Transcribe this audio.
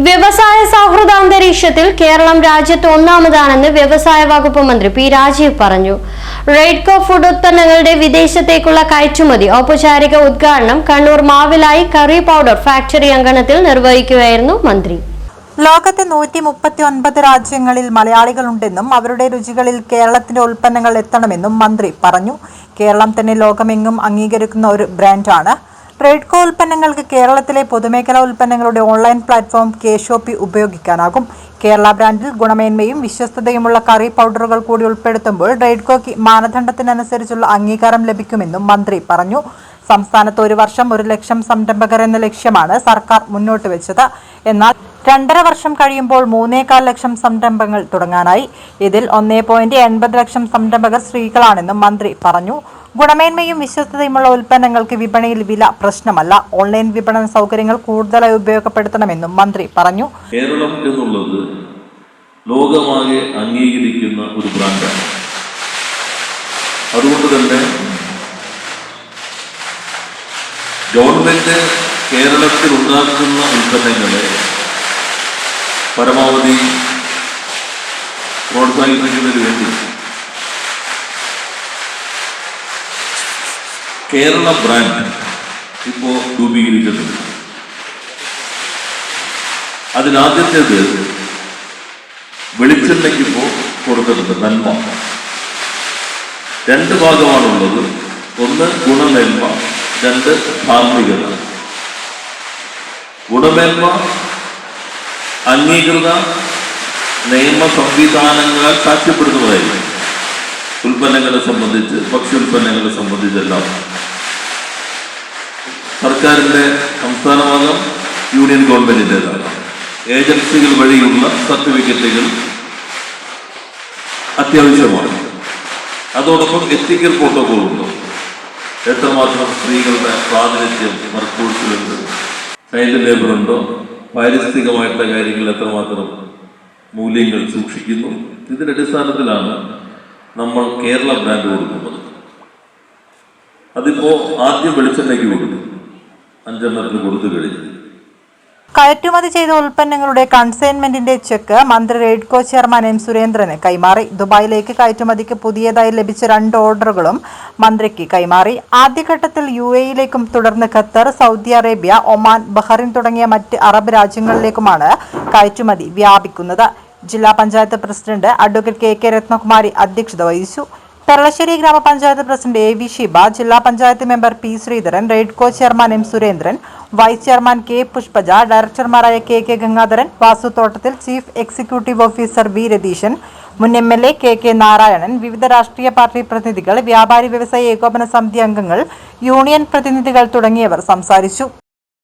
വ്യവസായ സൗഹൃദ അന്തരീക്ഷത്തിൽ കേരളം രാജ്യത്ത് ഒന്നാമതാണെന്ന് വ്യവസായ വകുപ്പ് മന്ത്രി പി രാജീവ് പറഞ്ഞു. റെയ്ഡ്കോ ഫുഡ് ഉത്പന്നങ്ങളുടെ വിദേശത്തേക്കുള്ള കയറ്റുമതി ഔപചാരിക ഉദ്ഘാടനം Kannur Mavilayi curry powder factory അങ്കണത്തിൽ നിർവഹിക്കുകയായിരുന്നു മന്ത്രി. ലോകത്തെ 139 രാജ്യങ്ങളിൽ മലയാളികളുണ്ടെന്നും അവരുടെ രുചികളിൽ കേരളത്തിന്റെ ഉൽപ്പന്നങ്ങൾ എത്തണമെന്നും മന്ത്രി പറഞ്ഞു. കേരളം തന്നെ ലോകമെങ്ങും അംഗീകരിക്കുന്ന ഒരു ബ്രാൻഡാണ്. റെയ്ഡ്കോ ഉൽപ്പന്നങ്ങൾക്ക് കേരളത്തിലെ പൊതുമേഖലാ ഉൽപ്പന്നങ്ങളുടെ ഓൺലൈൻ പ്ലാറ്റ്ഫോം കെ-ഷോപ്പി ഉപയോഗിക്കാനാകും. കേരള ബ്രാൻഡിൽ ഗുണമേന്മയും വിശ്വസ്തതയുമുള്ള കറി പൗഡറുകൾ കൂടി ഉൾപ്പെടുത്തുമ്പോൾ റെയ്ഡ്കോയ്ക്ക് മാനദണ്ഡത്തിനനുസരിച്ചുള്ള അംഗീകാരം ലഭിക്കുമെന്നും മന്ത്രി പറഞ്ഞു. സംസ്ഥാനത്ത് 1 വർഷം 1 ലക്ഷം സംരംഭകർ എന്ന ലക്ഷ്യമാണ് സർക്കാർ മുന്നോട്ട് വെച്ചത്. എന്നാൽ 2.5 വർഷം കഴിയുമ്പോൾ 3.25 ലക്ഷം സംരംഭങ്ങൾ തുടങ്ങാനായി. ഇതിൽ 1.80 ലക്ഷം സംരംഭകർ സ്ത്രീകളാണെന്നും മന്ത്രി പറഞ്ഞു. ഗുണമേന്മയും വിശ്വസ്തതയുമുള്ള ഉൽപ്പന്നങ്ങൾക്ക് വിപണിയിൽ വില പ്രശ്നമല്ല. ഓൺലൈൻ വിപണന സൗകര്യങ്ങൾ കൂടുതലായി ഉപയോഗപ്പെടുത്തണമെന്നും മന്ത്രി പറഞ്ഞു. കേരളം എന്നുള്ളത് ലോകമാകെ അംഗീകരിക്കുന്ന ഒരു ബ്രാൻഡാണ്. അതുകൊണ്ട് തന്നെ ഗവൺമെന്റ് കേരളത്തിൽ ഉണ്ടാക്കുന്ന ഉൽപ്പന്നങ്ങളെ പരമാവധി പ്രോത്സാഹിപ്പിക്കുന്നതിന് വേണ്ടി കേരള ബ്രാൻഡ് ഇപ്പോൾ രൂപീകരിച്ചിട്ടുണ്ട്. അതിലാദ്യത്തേത് വെളിച്ചെണ്ണയ്ക്ക് ഇപ്പോൾ കൊടുത്തിട്ടുണ്ട് നന്മ. 2 ഭാഗമാണുള്ളത്. 1 ഗുണമേന്മ, 2 ധാർമ്മികത. ഗുണമേന്മ അംഗീകൃത നിയമ സംവിധാനങ്ങളാൽ സാക്ഷ്യപ്പെടുന്നതായിരിക്കും. ഉൽപ്പന്നങ്ങളെ സംബന്ധിച്ച്, ഭക്ഷ്യോൽപ്പന്നങ്ങളെ സംബന്ധിച്ചെല്ലാം സർക്കാരിൻ്റെ സംസ്ഥാനഭാഗം യൂണിയൻ ഗവൺമെന്റിൻ്റെതാണ്. ഏജൻസികൾ വഴിയുള്ള സർട്ടിഫിക്കറ്റുകൾ അത്യാവശ്യമാണ്. അതോടൊപ്പം എത്തിക്കൽ പ്രോട്ടോകോളുണ്ട്. എത്രമാത്രം സ്ത്രീകളുടെ പ്രാതിനിധ്യം വർക്ക്ഫോഴ്സിലുണ്ട്, ചൈൽഡ് ലേബർ ഉണ്ടോ, പാരിസ്ഥിതികമായിട്ടുള്ള കാര്യങ്ങൾ എത്രമാത്രം മൂല്യങ്ങൾ സൂക്ഷിക്കുന്നു. ഇതിന്റെ അടിസ്ഥാനത്തിലാണ് നമ്മൾ കേരള ബ്രാൻഡ് കൊടുക്കുന്നത്. അതിപ്പോ ആദ്യം വെളിച്ചെണ്ണയ്ക്ക് കൊടുത്തു, 5 കൊടുത്തു കഴിഞ്ഞു. കയറ്റുമതി ചെയ്ത ഉൽപ്പന്നങ്ങളുടെ കൺസൈൻമെന്റിന്റെ ചെക്ക് മന്ത്രി റെയ്ഡ്കോ ചെയർമാൻ എം സുരേന്ദ്രന് കൈമാറി. ദുബായിലേക്ക് കയറ്റുമതിക്ക് പുതിയതായി ലഭിച്ച 2 ഓർഡറുകളും മന്ത്രിക്ക് കൈമാറി. ആദ്യഘട്ടത്തിൽ UAE-യിലേക്കും തുടർന്ന് Qatar, Saudi Arabia, Oman, Bahrain തുടങ്ങിയ മറ്റ് അറബ് രാജ്യങ്ങളിലേക്കുമാണ് കയറ്റുമതി വ്യാപിക്കുന്നത്. ജില്ലാ panchayat president advocate KK Rathnakumari അധ്യക്ഷത വഹിച്ചു. പെരളശ്ശേരി ഗ്രാമപഞ്ചായത്ത് പ്രസിഡന്റ് AV ഷീബ, ജില്ലാ panchayat member P Sreedharan, Raidco chairman M Surendran, vice chairman K Pushpaja, ഡയറക്ടർമാരായ KK Gangadharan, Vasu Thottathil, chief executive officer V Ratheesan, മുൻ MLA KK നാരായണൻ, വിവിധ രാഷ്ട്രീയ പാർട്ടി പ്രതിനിധികൾ, വ്യാപാരി വ്യവസായ ഏകോപന സമിതി അംഗങ്ങൾ, യൂണിയൻ പ്രതിനിധികൾ തുടങ്ങിയവർ സംസാരിച്ചു.